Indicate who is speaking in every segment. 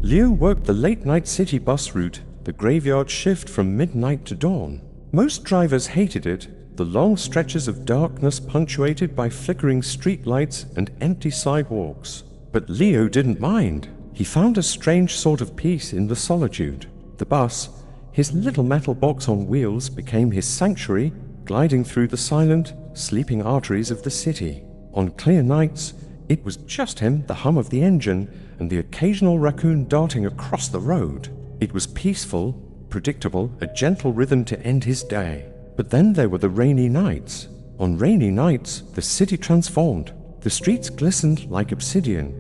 Speaker 1: Leo worked the late-night city bus route, the graveyard shift from midnight to dawn. Most drivers hated it, the long stretches of darkness punctuated by flickering streetlights and empty sidewalks. But Leo didn't mind. He found a strange sort of peace in the solitude. The bus, his little metal box on wheels, became his sanctuary, gliding through the silent, sleeping arteries of the city. On clear nights, it was just him, the hum of the engine, and the occasional raccoon darting across the road. It was peaceful, predictable, a gentle rhythm to end his day. But then there were the rainy nights. On rainy nights, the city transformed. The streets glistened like obsidian,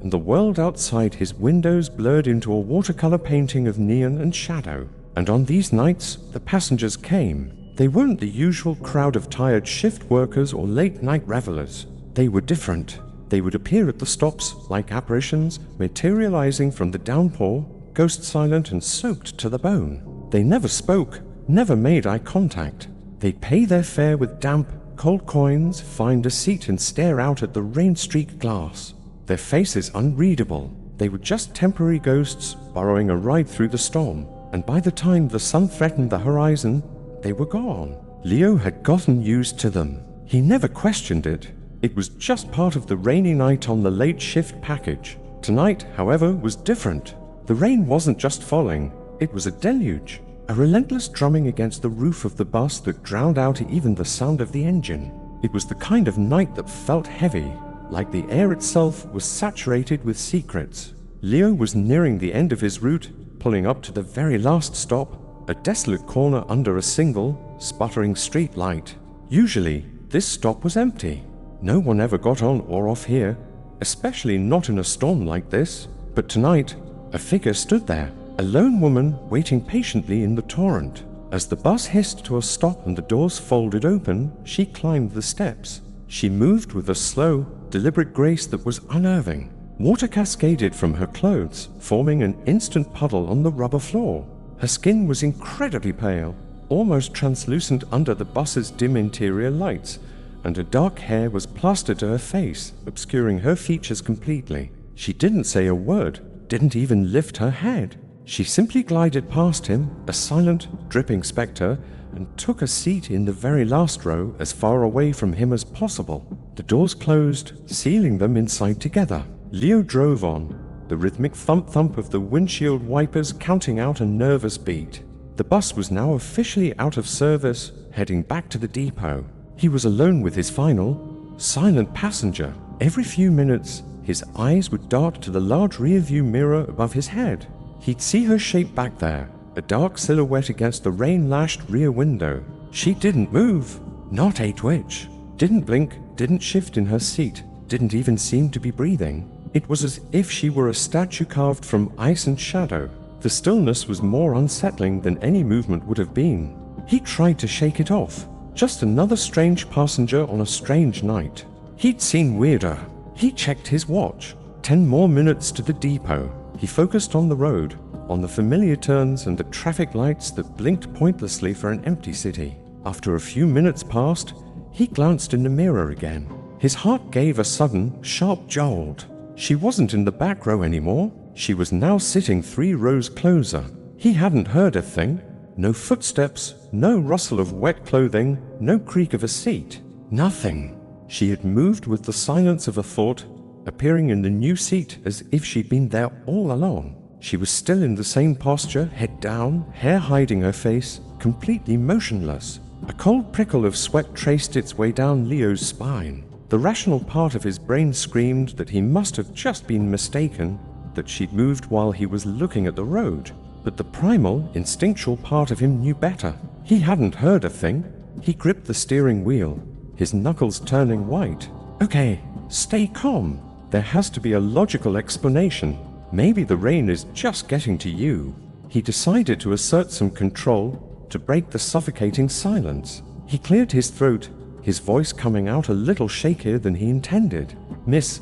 Speaker 1: and the world outside his windows blurred into a watercolor painting of neon and shadow. And on these nights, the passengers came. They weren't the usual crowd of tired shift workers or late-night revelers. They were different. They would appear at the stops like apparitions, materializing from the downpour, ghost silent and soaked to the bone. They never spoke, never made eye contact. They'd pay their fare with damp, cold coins, find a seat and stare out at the rain-streaked glass. Their faces unreadable. They were just temporary ghosts borrowing a ride through the storm. And by the time the sun threatened the horizon, they were gone. Leo had gotten used to them. He never questioned it. It was just part of the rainy night on the late shift package. Tonight, however, was different. The rain wasn't just falling, it was a deluge. A relentless drumming against the roof of the bus that drowned out even the sound of the engine. It was the kind of night that felt heavy, like the air itself was saturated with secrets. Leo was nearing the end of his route, pulling up to the very last stop, a desolate corner under a single, sputtering street light. Usually, this stop was empty. No one ever got on or off here, especially not in a storm like this. But tonight, a figure stood there, a lone woman waiting patiently in the torrent. As the bus hissed to a stop and the doors folded open, she climbed the steps. She moved with a slow, deliberate grace that was unnerving. Water cascaded from her clothes, forming an instant puddle on the rubber floor. Her skin was incredibly pale, almost translucent under the bus's dim interior lights, and her dark hair was plastered to her face, obscuring her features completely. She didn't say a word, didn't even lift her head. She simply glided past him, a silent, dripping spectre, and took a seat in the very last row, as far away from him as possible. The doors closed, sealing them inside together. Leo drove on, the rhythmic thump-thump of the windshield wipers counting out a nervous beat. The bus was now officially out of service, heading back to the depot. He was alone with his final, silent passenger. Every few minutes, his eyes would dart to the large rear-view mirror above his head. He'd see her shape back there, a dark silhouette against the rain-lashed rear window. She didn't move, not a twitch. Didn't blink, didn't shift in her seat, didn't even seem to be breathing. It was as if she were a statue carved from ice and shadow. The stillness was more unsettling than any movement would have been. He tried to shake it off. Just another strange passenger on a strange night. He'd seen weirder. He checked his watch. 10 more minutes to the depot. He focused on the road, on the familiar turns and the traffic lights that blinked pointlessly for an empty city. After a few minutes passed, he glanced in the mirror again. His heart gave a sudden, sharp jolt. She wasn't in the back row anymore. She was now sitting 3 rows closer. He hadn't heard a thing. No footsteps, no rustle of wet clothing, no creak of a seat. Nothing. She had moved with the silence of a thought, appearing in the new seat as if she'd been there all along. She was still in the same posture, head down, hair hiding her face, completely motionless. A cold prickle of sweat traced its way down Leo's spine. The rational part of his brain screamed that he must have just been mistaken, that she'd moved while he was looking at the road. But the primal, instinctual part of him knew better. He hadn't heard a thing. He gripped the steering wheel, his knuckles turning white. Okay, stay calm. There has to be a logical explanation. Maybe the rain is just getting to you. He decided to assert some control, to break the suffocating silence. He cleared his throat, his voice coming out a little shakier than he intended. "Miss,"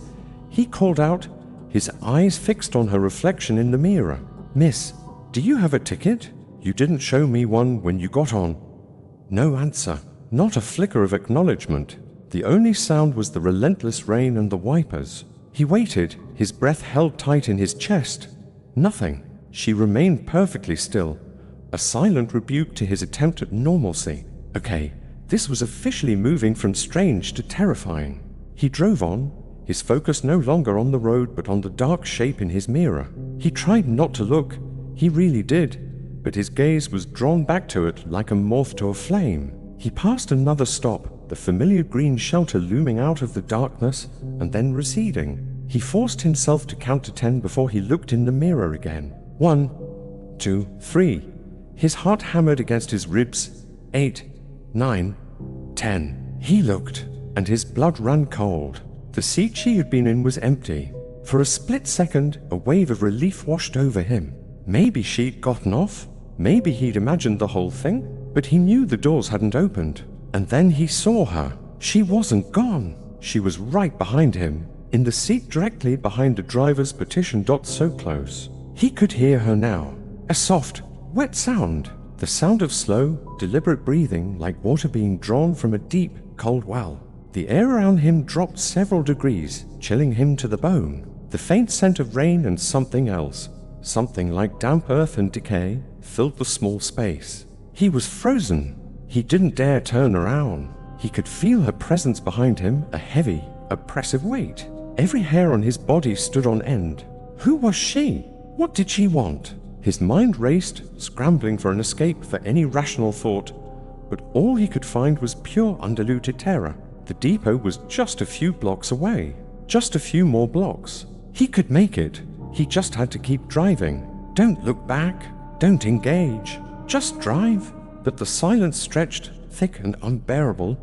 Speaker 1: he called out, his eyes fixed on her reflection in the mirror. "Miss, do you have a ticket? You didn't show me one when you got on." No answer, not a flicker of acknowledgement. The only sound was the relentless rain and the wipers. He waited, his breath held tight in his chest. Nothing. She remained perfectly still, a silent rebuke to his attempt at normalcy. Okay, this was officially moving from strange to terrifying. He drove on, his focus no longer on the road but on the dark shape in his mirror. He tried not to look, he really did, but his gaze was drawn back to it like a moth to a flame. He passed another stop, the familiar green shelter looming out of the darkness and then receding. He forced himself to count to 10 before he looked in the mirror again. 1, 2, 3. His heart hammered against his ribs. 8, 9, 10. He looked, and his blood ran cold. The seat she had been in was empty. For a split second, a wave of relief washed over him. Maybe she'd gotten off. Maybe he'd imagined the whole thing. But he knew the doors hadn't opened. And then he saw her. She wasn't gone. She was right behind him, in the seat directly behind the driver's partition. So close. He could hear her now. A soft, wet sound. The sound of slow, deliberate breathing like water being drawn from a deep, cold well. The air around him dropped several degrees, chilling him to the bone. The faint scent of rain and something else, something like damp earth and decay, filled the small space. He was frozen. He didn't dare turn around. He could feel her presence behind him, a heavy, oppressive weight. Every hair on his body stood on end. Who was she? What did she want? His mind raced, scrambling for an escape for any rational thought, but all he could find was pure undiluted terror. The depot was just a few blocks away. Just a few more blocks. He could make it. He just had to keep driving. Don't look back. Don't engage. Just drive. But the silence stretched, thick and unbearable,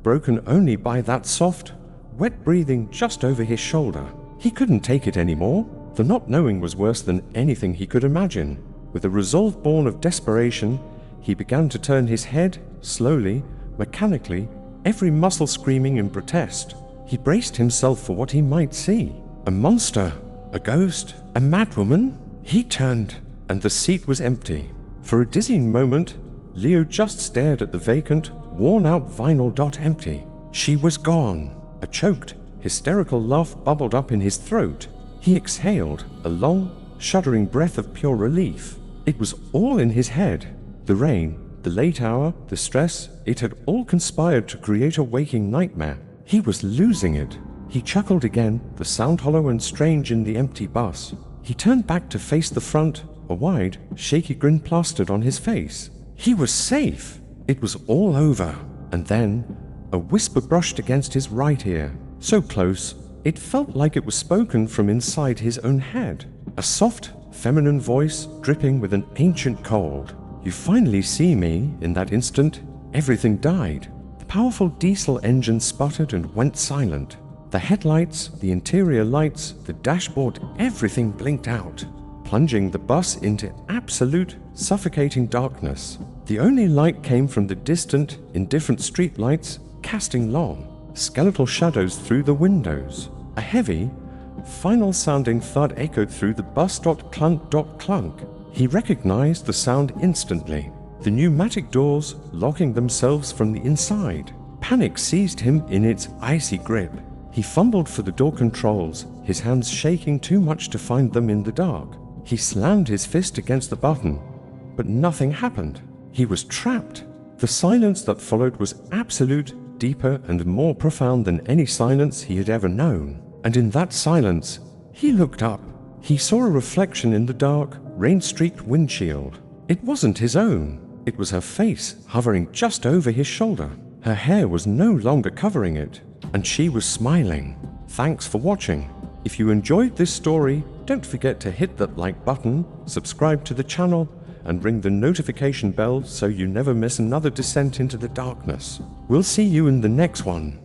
Speaker 1: broken only by that soft, wet breathing just over his shoulder. He couldn't take it anymore. The not knowing was worse than anything he could imagine. With a resolve born of desperation, he began to turn his head, slowly, mechanically, every muscle screaming in protest. He braced himself for what he might see. A monster, a ghost, a madwoman. He turned, and the seat was empty. For a dizzying moment, Leo just stared at the vacant, worn-out vinyl dot empty. She was gone. A choked, hysterical laugh bubbled up in his throat. He exhaled, a long, shuddering breath of pure relief. It was all in his head. The rain, the late hour, the stress, it had all conspired to create a waking nightmare. He was losing it. He chuckled again, the sound hollow and strange in the empty bus. He turned back to face the front, a wide, shaky grin plastered on his face. He was safe. It was all over. And then, a whisper brushed against his right ear. So close, it felt like it was spoken from inside his own head. A soft, feminine voice dripping with an ancient cold. You finally see me. In that instant, everything died. The powerful diesel engine sputtered and went silent. The headlights, the interior lights, the dashboard, everything blinked out, plunging the bus into absolute, suffocating darkness. The only light came from the distant, indifferent streetlights, casting long, skeletal shadows through the windows. A heavy, final-sounding thud echoed through the bus. Clunk, clunk. He recognized the sound instantly. The pneumatic doors locking themselves from the inside. Panic seized him in its icy grip. He fumbled for the door controls, his hands shaking too much to find them in the dark. He slammed his fist against the button, but nothing happened. He was trapped. The silence that followed was absolute, deeper and more profound than any silence he had ever known. And in that silence, he looked up. He saw a reflection in the dark, rain-streaked windshield. It wasn't his own. It was her face, hovering just over his shoulder. Her hair was no longer covering it, and she was smiling. Thanks for watching. If you enjoyed this story, don't forget to hit that like button, subscribe to the channel, and ring the notification bell so you never miss another descent into the darkness. We'll see you in the next one.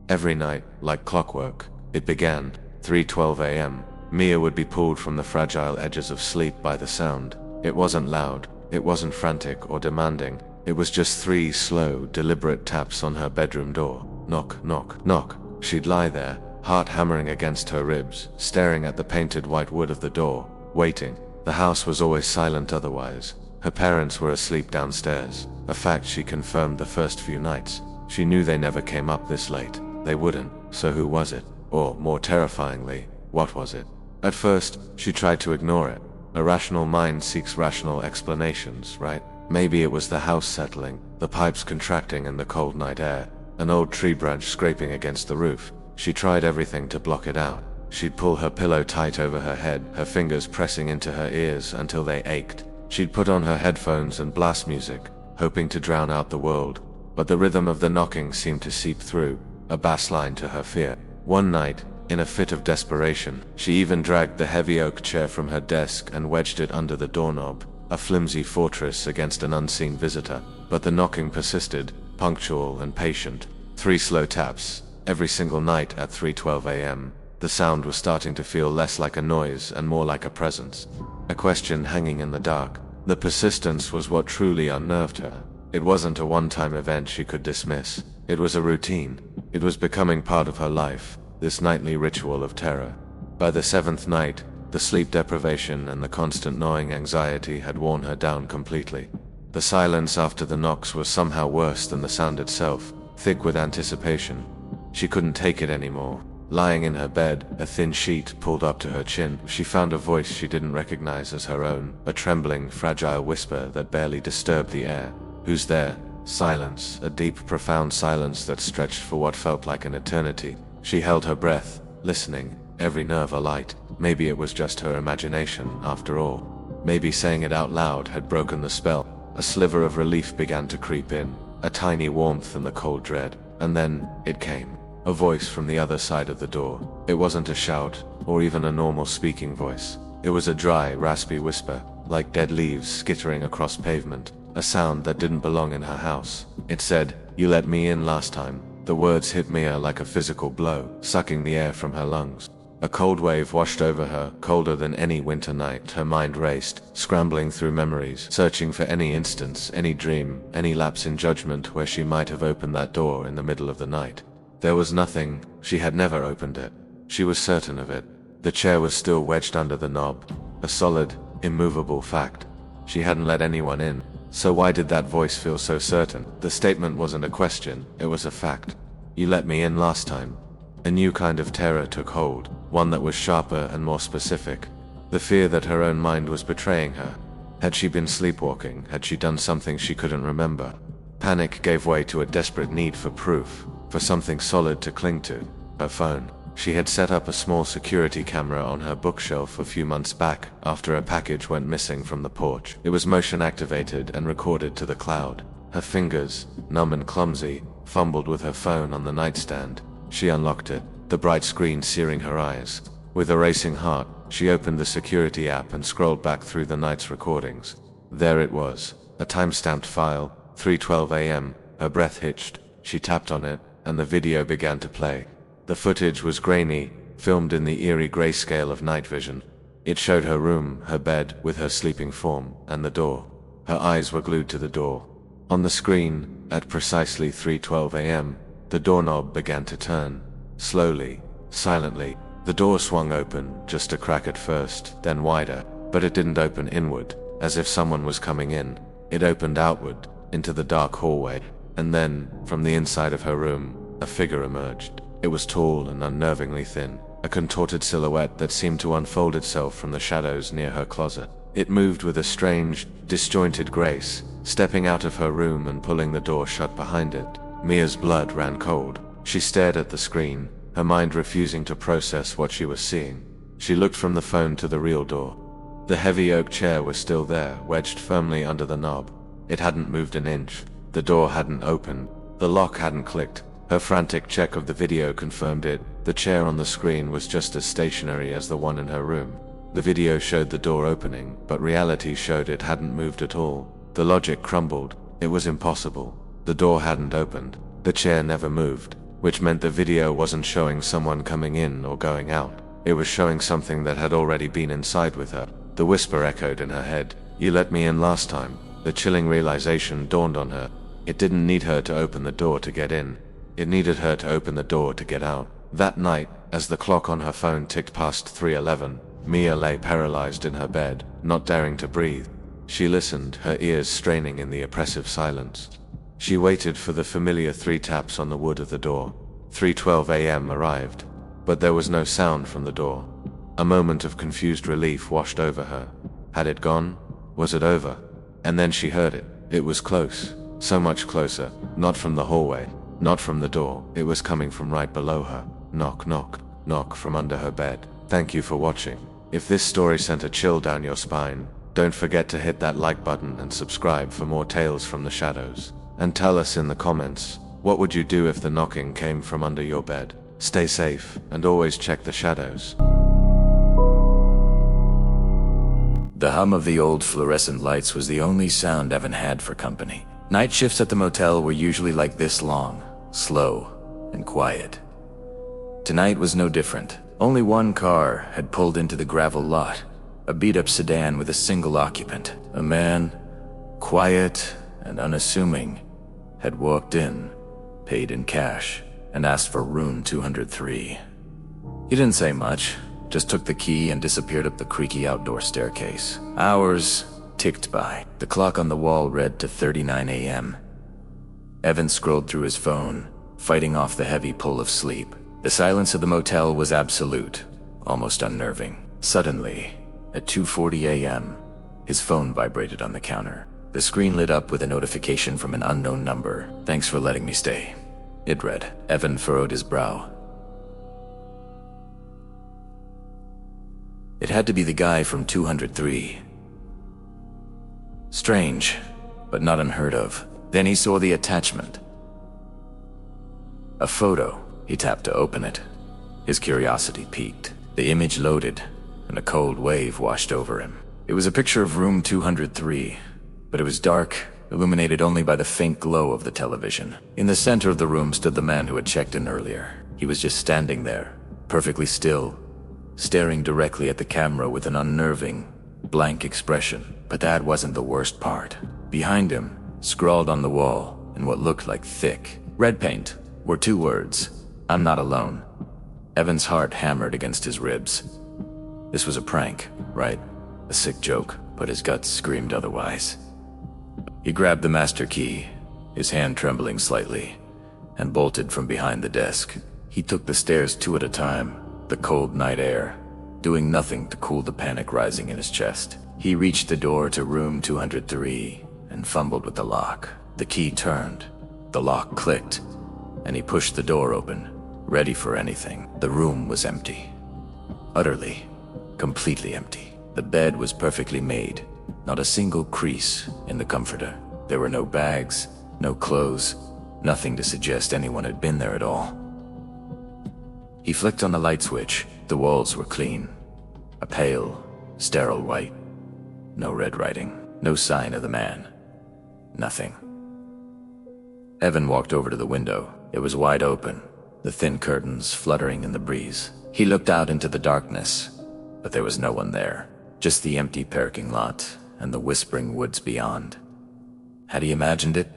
Speaker 2: Every night, like clockwork, it began. 3:12 a.m. Mia would be pulled from the fragile edges of sleep by the sound. It wasn't loud, it wasn't frantic or demanding. It was just 3 slow, deliberate taps on her bedroom door. Knock, knock, knock. She'd lie there, heart hammering against her ribs, staring at the painted white wood of the door, waiting. The house was always silent otherwise. Her parents were asleep downstairs, a fact she confirmed the first few nights. She knew they never came up this late. They wouldn't, so who was it? Or, more terrifyingly, what was it? At first, she tried to ignore it. A rational mind seeks rational explanations, right? Maybe it was the house settling, the pipes contracting in the cold night air, an old tree branch scraping against the roof. She tried everything to block it out. She'd pull her pillow tight over her head, her fingers pressing into her ears until they ached. She'd put on her headphones and blast music, hoping to drown out the world. But the rhythm of the knocking seemed to seep through, a bass line to her fear. One night, in a fit of desperation, she even dragged the heavy oak chair from her desk and wedged it under the doorknob, a flimsy fortress against an unseen visitor. But the knocking persisted, punctual and patient. 3 slow taps, every single night at 3:12 a.m. The sound was starting to feel less like a noise and more like a presence. A question hanging in the dark. The persistence was what truly unnerved her. It wasn't a one-time event she could dismiss. It was a routine. It was becoming part of her life, this nightly ritual of terror. By the 7th night, the sleep deprivation and the constant gnawing anxiety had worn her down completely. The silence after the knocks was somehow worse than the sound itself, thick with anticipation. She couldn't take it anymore. Lying in her bed, a thin sheet pulled up to her chin, she found a voice she didn't recognize as her own, a trembling, fragile whisper that barely disturbed the air. "Who's there?" Silence, a deep, profound silence that stretched for what felt like an eternity. She held her breath, listening, every nerve alight. Maybe it was just her imagination, after all. Maybe saying it out loud had broken the spell. A sliver of relief began to creep in, a tiny warmth in the cold dread. And then, it came. A voice from the other side of the door. It wasn't a shout, or even a normal speaking voice. It was a dry, raspy whisper, like dead leaves skittering across pavement, a sound that didn't belong in her house. It said, "You let me in last time." The words hit Mia like a physical blow, sucking the air from her lungs. A cold wave washed over her, colder than any winter night. Her mind raced, scrambling through memories, searching for any instance, any dream, any lapse in judgment where she might have opened that door in the middle of the night. There was nothing. She had never opened it. She was certain of it. The chair was still wedged under the knob, a solid, immovable fact. She hadn't let anyone in. So why did that voice feel so certain? The statement wasn't a question, it was a fact. "You let me in last time." A new kind of terror took hold, one that was sharper and more specific. The fear that her own mind was betraying her. Had she been sleepwalking? Had she done something she couldn't remember? Panic gave way to a desperate need for proof, for something solid to cling to. Her phone. She had set up a small security camera on her bookshelf a few months back after a package went missing from the porch. It was motion activated and recorded to the cloud. Her fingers, numb and clumsy, fumbled with her phone on the nightstand. She unlocked it, the bright screen searing her eyes. With a racing heart, she opened the security app and scrolled back through the night's recordings. There it was, a time-stamped file, 3:12 a.m. Her breath hitched. She tapped on it, and the video began to play. The footage was grainy, filmed in the eerie grayscale of night vision. It showed her room, her bed, with her sleeping form, and the door. Her eyes were glued to the door. On the screen, at precisely 3:12 a.m., the doorknob began to turn. Slowly, silently. The door swung open, just a crack at first, then wider, but it didn't open inward, as if someone was coming in. It opened outward, into the dark hallway, and then, from the inside of her room, a figure emerged. It was tall and unnervingly thin, a contorted silhouette that seemed to unfold itself from the shadows near her closet. It moved with a strange, disjointed grace, stepping out of her room and pulling the door shut behind it. Mia's blood ran cold. She stared at the screen, her mind refusing to process what she was seeing. She looked from the phone to the real door. The heavy oak chair was still there, wedged firmly under the knob. It hadn't moved an inch. The door hadn't opened. The lock hadn't clicked. Her frantic check of the video confirmed it. The chair on the screen was just as stationary as the one in her room. The video showed the door opening, but reality showed it hadn't moved at all. The logic crumbled. It was impossible. The door hadn't opened. The chair never moved, which meant the video wasn't showing someone coming in or going out. It was showing something that had already been inside with her. The whisper echoed in her head. "You let me in last time." The chilling realization dawned on her. It didn't need her to open the door to get in. It needed her to open the door to get out. That night, as the clock on her phone ticked past 3:11, Mia lay paralyzed in her bed, not daring to breathe. She listened, her ears straining in the oppressive silence. She waited for the familiar 3 taps on the wood of the door. 3:12 a.m. arrived. but there was no sound from the door. A moment of confused relief washed over her. Had it gone? Was it over? And then she heard it. It was close, so much closer, not from the hallway, not from the door, it was coming from right below her. Knock, knock, knock from under her bed. Thank you for watching. If this story sent a chill down your spine, don't forget to hit that like button and subscribe for more tales from the shadows. And tell us in the comments, what would you do if the knocking came from under your bed? Stay safe, and always check the shadows.
Speaker 3: The hum of the old fluorescent lights was the only sound Evan had for company. Night shifts at the motel were usually like this: long, slow, and quiet. Tonight was no different. Only one car had pulled into the gravel lot, a beat-up sedan with a single occupant. A man, quiet and unassuming, had walked in, paid in cash, and asked for room 203. He didn't say much, just took the key and disappeared up the creaky outdoor staircase. Hours ticked by. The clock on the wall read to 39 a.m. Evan scrolled through his phone, fighting off the heavy pull of sleep. The silence of the motel was absolute, almost unnerving. Suddenly, at 2:40 a.m., his phone vibrated on the counter. The screen lit up with a notification from an unknown number. "Thanks for letting me stay," it read. Evan furrowed his brow. It had to be the guy from 203. Strange, but not unheard of. Then he saw the attachment. A photo. He tapped to open it. His curiosity piqued. The image loaded, and a cold wave washed over him. It was a picture of room 203, but it was dark, illuminated only by the faint glow of the television. In the center of the room stood the man who had checked in earlier. He was just standing there, perfectly still, staring directly at the camera with an unnerving, blank expression. But that wasn't the worst part. Behind him, scrawled on the wall, in what looked like thick red paint, were two words: "I'm not alone." Evan's heart hammered against his ribs. This was a prank, right? A sick joke, but his guts screamed otherwise. He grabbed the master key, his hand trembling slightly, and bolted from behind the desk. He took the stairs two at a time, the cold night air, doing nothing to cool the panic rising in his chest. He reached the door to room 203 and fumbled with the lock. The key turned, the lock clicked, and he pushed the door open, ready for anything. The room was empty. Utterly, completely empty. The bed was perfectly made, not a single crease in the comforter. There were no bags, no clothes, nothing to suggest anyone had been there at all. He flicked on the light switch. The walls were clean, a pale, sterile white. No red writing, no sign of the man. Nothing. Evan walked over to the window. It was wide open, the thin curtains fluttering in the breeze. He looked out into the darkness, but there was no one there. Just the empty parking lot and the whispering woods beyond. Had he imagined it?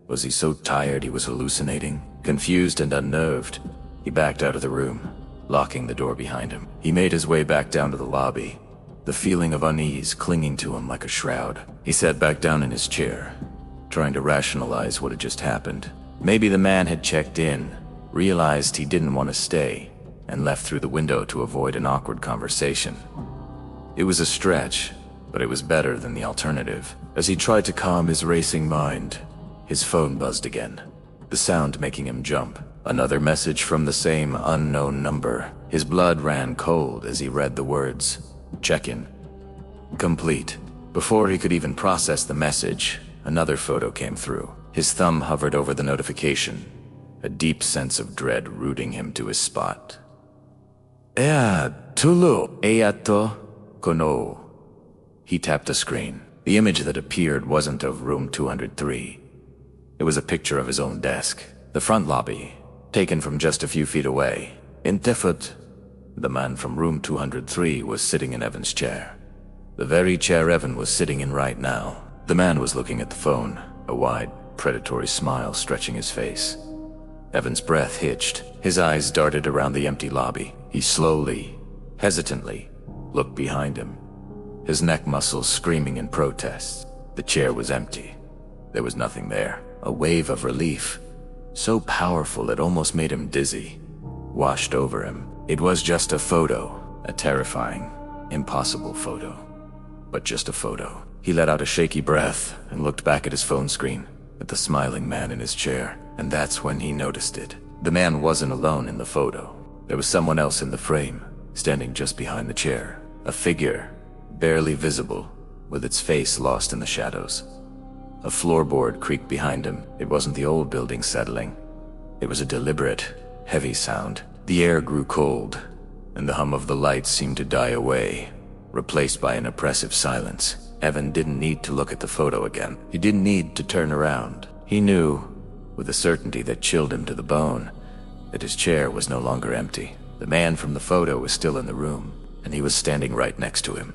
Speaker 3: Was he so tired he was hallucinating? Confused and unnerved, he backed out of the room, locking the door behind him. He made his way back down to the lobby, the feeling of unease clinging to him like a shroud. He sat back down in his chair, trying to rationalize what had just happened. Maybe the man had checked in, realized he didn't want to stay, and left through the window to avoid an awkward conversation. It was a stretch, but it was better than the alternative. As he tried to calm his racing mind, his phone buzzed again, the sound making him jump. Another message from the same unknown number. His blood ran cold as he read the words, "Check-in complete." Before he could even process the message, another photo came through. His thumb hovered over the notification, a deep sense of dread rooting him to his spot. "Ea tulu, eato kono." He tapped the screen. The image that appeared wasn't of room 203. It was a picture of his own desk. The front lobby, taken from just a few feet away. In Tifut, the man from room 203 was sitting in Evan's chair. The very chair Evan was sitting in right now. The man was looking at the phone, a wide, predatory smile stretching his face. Evan's breath hitched. His eyes darted around the empty lobby. He slowly, hesitantly, looked behind him, his neck muscles screaming in protest. The chair was empty. There was nothing there. A wave of relief, so powerful it almost made him dizzy, washed over him. It was just a photo. A terrifying, impossible photo. But just a photo. He let out a shaky breath and looked back at his phone screen, at the smiling man in his chair. And that's when he noticed it. The man wasn't alone in the photo. There was someone else in the frame, standing just behind the chair. A figure, barely visible, with its face lost in the shadows. A floorboard creaked behind him. It wasn't the old building settling. It was a deliberate, heavy sound. The air grew cold, and the hum of the lights seemed to die away, replaced by an oppressive silence. Evan didn't need to look at the photo again. He didn't need to turn around. He knew, with a certainty that chilled him to the bone, that his chair was no longer empty. The man from the photo was still in the room, and he was standing right next to him.